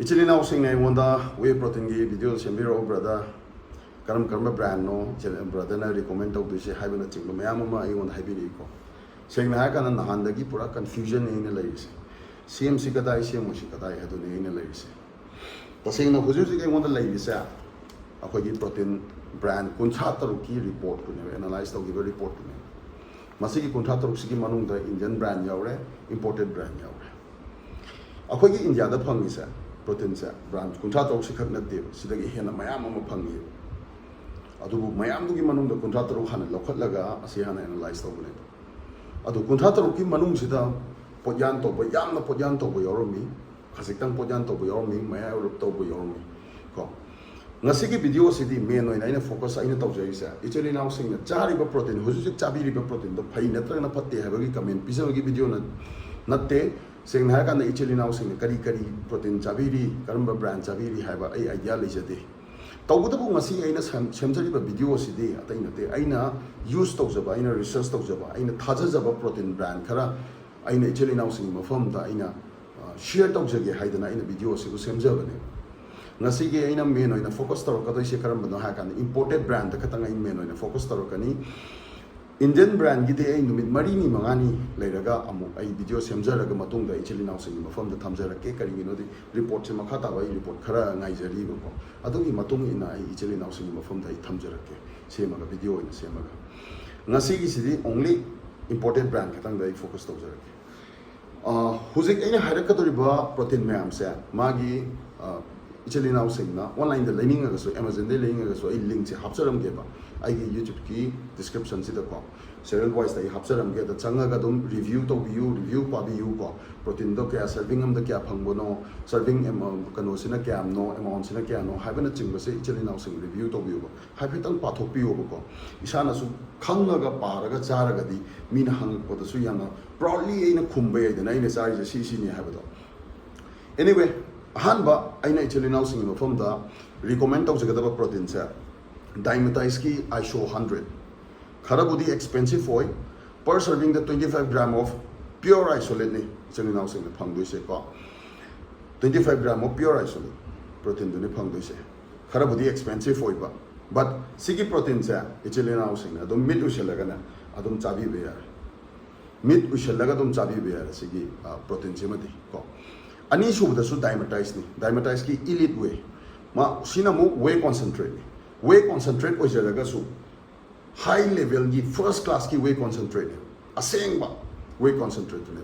Echil enao singda wanda whey protein gi video sembiro brother karam brand no brother na recommend to dise haibana chingba mayam ma ai wanda haibiri ko sengna ha kana nahan dagi pura confusion ine laise CMC kadai CMC kadai hadu ne ine laise tasengna huju ji wanda laise akhoi protein brand kuncha taru ki report ku ne analyze to give report ku ne masigi kuncha taru sigi manung da Indian brand yaure imported brand yaure akhoi India da phangi sa protein sa brand kuncha taru si khak natte sidagi hena mayam ma phangi adubu mayam du gi manung da kuncha taru hana lokhat laga asi hana analyze to ne adu kuncha taru ki manung sida podyan to yam na podyan to yoromi khasitang podyan to yoromi maya rup to yoromi ko ngasigi video sidi main oina ina focus aina tawjai sa Echil enao sing chari ba protein huju chabi ri ba protein do phai natra na phatte ha bagi comment pisa bagi video na natte sing na ka na Echil enao sing kari protein chabi ri karamba brand chabi ri ha ba ai idea leijade tawbuda bu ngasi aina semjari ba video sidi atai nate aina use tawjaba aina research tawjaba aina thajajaba protein brand khara aina Echil enao sing mafam da aina share tawjage haidana aina video sibu semjabane nasi ge aina main oina focus taro kadoi se karam bano ha kan imported brand ka tanga main oina focus taro kani Indian brand gi de ai numit mari ni mangani leiraga amu ai video semjara ga matung da Echil enao sing mafam da thamjara ke kari gi no di report se makha ta ba report khara ngai jari go ko adugi matung ina ai Echil enao sing mafam da thamjara ke se ma ga video ina se ma ga ngasi gi sidi only imported brand ka tanga ai focus to jara ke huzik aina harak ka tori ba protein mayam se magi Echil enao sing na online da learning ga so Amazon da learning ga so ai link se hapsaram ge ba ai gi YouTube ki description se da ko serial wise da hapsaram ge da changa ga dum review to review pa bi you ko protein do kya serving am da kya phangbo no serving amount kano sina kya am no amount sina kya no haibana chingba se Echil enao sing review to bi ko haibitang pathok pi ko isana su khanga ga para ga chara ga di mina hang ko da su yana proudly aina khumba ai da na ina chari je si ni haibado anyway ahanba aina Echil enao sing no from da recommend to jagada protein sa diametize ki ISO 100 khara budi expensive hoy per serving the 25 gram of pure isolate ni Echil enao sing ne phang doi se ko 25 gram of pure isolate protein du ne phang doi se khara budi expensive hoy ba but sigi protein sa Echil enao sing na dum mid ushalaga na adum chabi be ya mid ushalaga dum chabi be ya sigi protein se mati ko ani subda su diametize ki elite way ma sina mu way concentrate ojaraga su high level gi first class ki way concentrate aseng ba way concentrate ne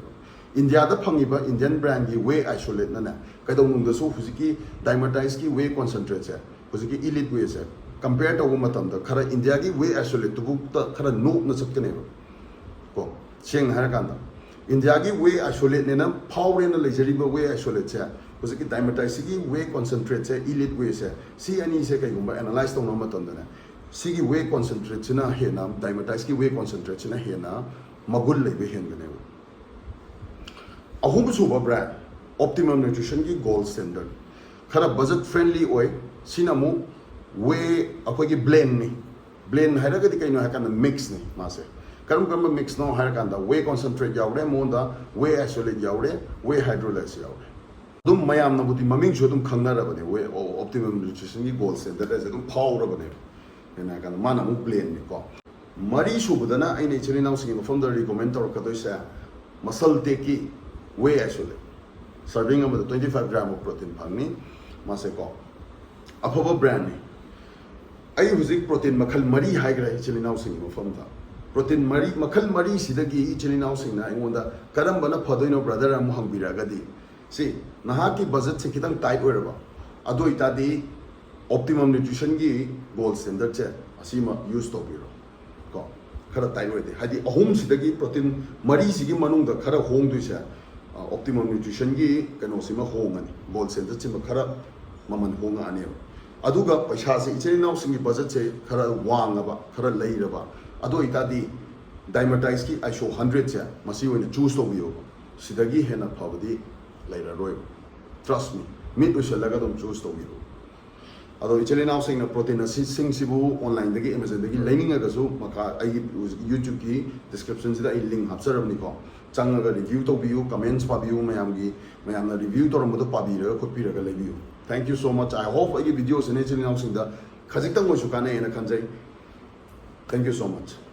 India da phangi ba Indian brand gi way isolate na kaidong nung da su huziki diametize ki way concentrate se huziki elite way se compare to matam da khara India gi way isolate tu bu ta khara no na chatkane ko seng har kan da India ki way isolate ne na power na lejari ba way isolate se huziki diametize ki way concentrate se elite way se si ani se kai gumba analyze to no matam da si ki way concentrate na he na diametize ki way concentrate na he na magul le be hen ne ahum suba brand optimum nutrition ki gold standard khara budget friendly oi sinamu way akoi ki blend hairaga di kaino hakana mix ni mase karam mix no harakanda way concentrate yaure monda way isolate yaure way hydrolyze yaure dum mayam na buti maming jo dum khangna ra bane way optimum nutrition ki gold standard as dum power ra bane ena kana mana mu blend ni ko mari subudana aina Echil enao sing from the recommend tor ka doisa muscle take ki way isolate serving am 25 gram of protein phangni mase ko afaba brand ni ai huzik protein makhal mari haigra Echil enao sing from da protein mari makhal mari sidagi Echil enao sing na ingonda karam bana phadoino brother am hangbira gadi si naha ki budget se kitang tight oiraba ado itadi optimum nutrition gi gold standard che asima use to biro ko khara tight oide hadi ahum sidagi protein mari sigi manung da khara hong du se optimum nutrition gi kano sima hong ani gold standard che khara maman hong ani aduga paisa se Echil enao sing gi budget se khara wang aba khara leiraba ado itadi diametize ki ISO 100 che masi oina choose to biro sidagi hena phabadi later roy trust me meet ushalaga dum choose to biro ado Echil enao sing na protein sing sibu online dagi Amazon dagi learning aga so maka ai YouTube ki description sida ai link hapsaram ni ko ꯆꯪꯉꯒ review ꯇꯧꯕꯤꯌꯨ commence ꯄꯥꯕꯤꯌꯨ ꯃꯌꯥꯝꯅ ꯔꯤꯚ꯭ꯌू ꯇꯧꯔꯝꯕꯗꯣ ꯄꯥꯕꯤꯔꯒ ꯈꯣꯠꯄꯤꯔꯒ ꯂꯩꯕꯤꯌꯨ thank you ꯁꯣ ꯃꯆ ꯑꯥꯏ ꯍꯣꯞ ꯑꯩꯒꯤ ꯚꯤꯗꯤꯑꯣꯁꯤꯅ ꯏꯆꯤꯜ ꯏꯅꯥꯎꯁꯤꯡꯗ ꯈꯖꯤꯛꯇꯪ ꯑꯣꯏꯁꯨ ꯀꯥꯟꯅꯩꯅ ꯈꯟꯖꯩ ꯊꯦꯡꯛ ꯌꯨ ꯁꯣ ꯃꯆ